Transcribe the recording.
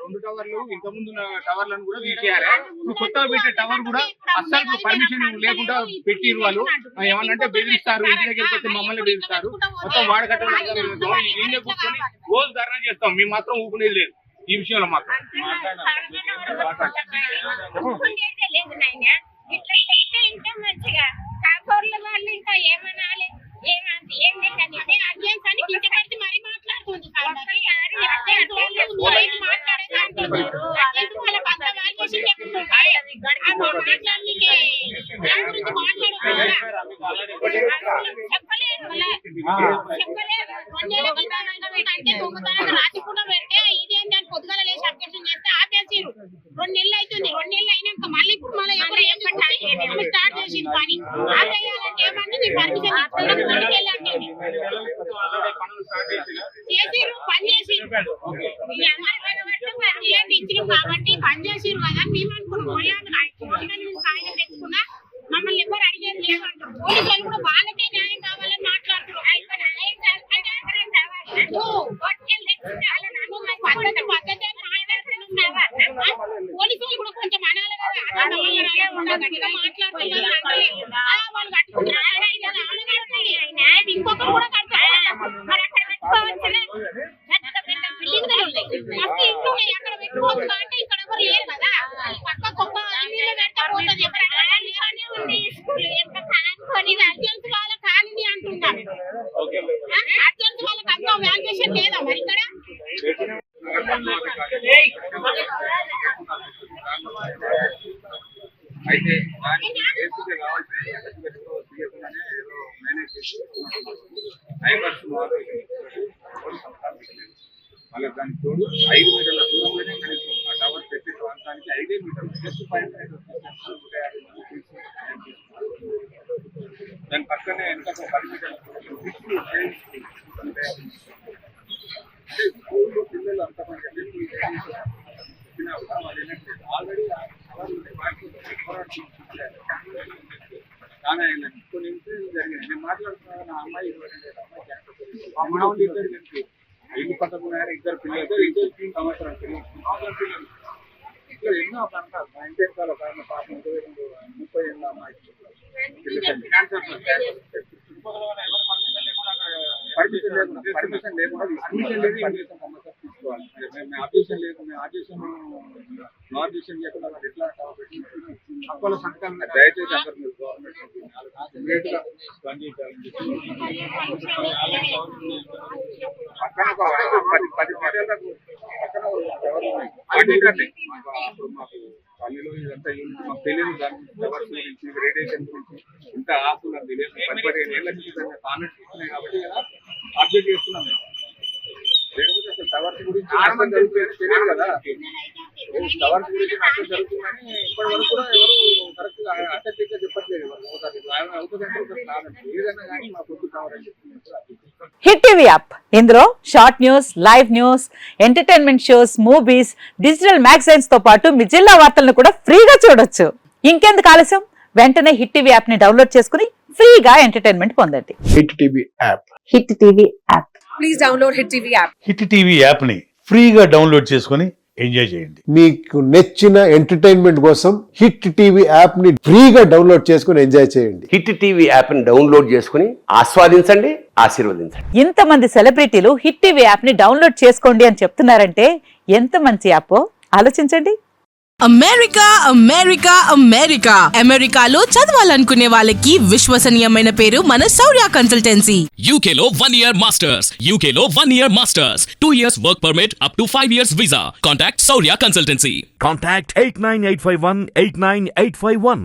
2 టవర్లు ఇంత ముందు టవర్లను కూడా తీసేయాలి. ఇప్పుడు కొత్తగా పెట్టే టవర్ కూడా అస్సలు పర్మిషన్ లేకుండా పెట్టిరు వాళ్ళు. ఏమన్నంటే బెదిరిస్తారు, ఇంటి దగ్గరికి వస్తే మమ్మల్ని బెదిరిస్తారు. మొత్తం వాడకట్టడం ఈయన కూర్చొని రోజు ధర్నా చేస్తాం. మేము మాత్రం ఊపుకునేది లేదు ఈ విషయంలో మాత్రం. వాళ్ళు ఇంకా ఏమనాలి ఏంది కానీ అడ్వాన్స్ అని కించపడితే మరీ మాట్లాడుతుంది. రాత్రి కూడా పెడితే ఇది అని దాన్ని పొద్దుగాల లేచి అబ్జెక్షన్ చేస్తే ఆపేసిరు. 2 నెలలు అవుతుంది. 2 నెలలు అయినాక మళ్ళీ ఇప్పుడు మళ్ళీ స్టార్ట్ చేసింది పని. ఆపేయాలంటే ఏమంటే నీ పర్మిషన్ చేసిరు, పని చేసిరు. ఇచ్చినాం కాబట్టి పని చేసిరు కదా మేము అనుకున్నాం. కాగితం తెచ్చుకున్నా మమ్మల్ని ఎవరు అడిగేది లేదంటారు. పోలీసులు కూడా వాళ్ళకే న్యాయం కావాలని మాట్లాడుతున్నారు. పోలీసులు కూడా కొంచెం అనాలి కదా, మాట్లాడుతున్నారు. ఇంకొకరు కూడా కడతారు. అక్కడ పెట్టుకోవచ్చు కాబట్టి ఇక్కడ ఎవరు లేరు కదా. పక్కకు ఒక పెడతా పోతుంది. అర్జెంట్ వాళ్ళ కాలనీ అంటున్నారు. అర్జెంట్ వాళ్ళకి అంత వాల్యుయేషన్ లేదా మరి ఇక్కడ? అయితే మళ్ళీ దానికి తోడు 5 మీటర్ల దూరంలోనే కనీసం ఆ టవర్ పెట్టే ప్రాంతానికి 5 మీటర్లు జస్ట్ 5 మీటర్లు దాని పక్కనే ఎంత 10 మీటర్ల స్కూల్లో పిల్లలు అంతమంది ఆల్రెడీ కానీ కొన్ని ఇన్సిడెంట్లు జరిగినాయి. నేను మాట్లాడుతున్నా నా అమ్మాయి 22 ఇల్లు పక్కకున్నారు. 2 పిల్లలు 2 సంవత్సరం పిల్లలు ఇక్కడ ఎన్నో ప్రాంతాలు మా ఇంటి ఎక్కాల పాపం 30 ఏళ్ళ అమ్మాయి పర్మిషన్ లేకుండా తీసుకోవాలి. మేము ఆబ్జెక్షన్ లేకుండా ఆబ్జెక్షన్ లేకుండా ఎట్లా హక్కుల సంఘటన దయచేసి అందరు మీరు గవర్నమెంట్ పక్కన 10 మీటర్లకు పక్కన ఎవరు మాకు పల్లెలో ఇదంతా మాకు తెలియదు. దాని గురించి రేడియేషన్ గురించి ఇంత ఆస్తులు నాకు తెలియదు. 15 ఏళ్ళ నుంచి కామెంట్స్ ఇస్తున్నాయి కాబట్టి కదా అబ్జెక్ట్ చేస్తున్నాం. లేకపోతే అసలు టవర్స్ గురించి అర్థం జరుగుతుంది తెలియదు కదా. టవర్స్ గురించి అర్థం జరుగుతుందని ఇప్పటి వరకు కూడా ఎవరు కరెక్ట్ గా అటెక్టివ్గా చెప్పట్లేదు. అవుతుందంటే ఏదైనా కానీ మా పొద్దు కావాలని చెప్తున్నారు. హిట్ టీవీ యాప్, ఇందులో short news, live news, entertainment shows, movies, digital magazines తో పాటు మీ జిల్లా వార్తలను కూడా ఫ్రీగా చూడొచ్చు. ఇంకెందుకు ఆలస్యం, వెంటనే హిట్ టీవీ యాప్ ని డౌన్లోడ్ చేసుకుని ఫ్రీగా ఎంటర్టైన్మెంట్ పొందండి. Hit TV app, hit TV app, please download hit TV app. Hit TV app ని ఫ్రీగా డౌన్లోడ్ చేసుకుని ఎంజాయ్ చేయండి. మీకు నచ్చిన ఎంటర్టైన్మెంట్ కోసం హిట్ టీవీ యాప్ ని ఫ్రీగా డౌన్లోడ్ చేసుకుని ఎంజాయ్ చేయండి. హిట్ టీవీ యాప్ ని డౌన్లోడ్ చేసుకుని ఆస్వాదించండి, ఆశీర్వదించండి. ఇంతమంది సెలబ్రిటీలు హిట్ టీవీ యాప్ ని డౌన్లోడ్ చేసుకోండి అని చెప్తున్నారంటే ఎంత మంచి యాప్ ఆలోచించండి. అమెరికా అమెరికా అమెరికా అమెరికాలో చదవాలనుకునే వాళ్ళకి విశ్వసనీయమైన పేరు మన శౌర్య కన్సల్టెన్సీ. UK లో 1 year masters, UK లో 1 year masters, 2 years work permit up to 5 years visa. Contact Saurya Consultancy. Contact 89851 89851.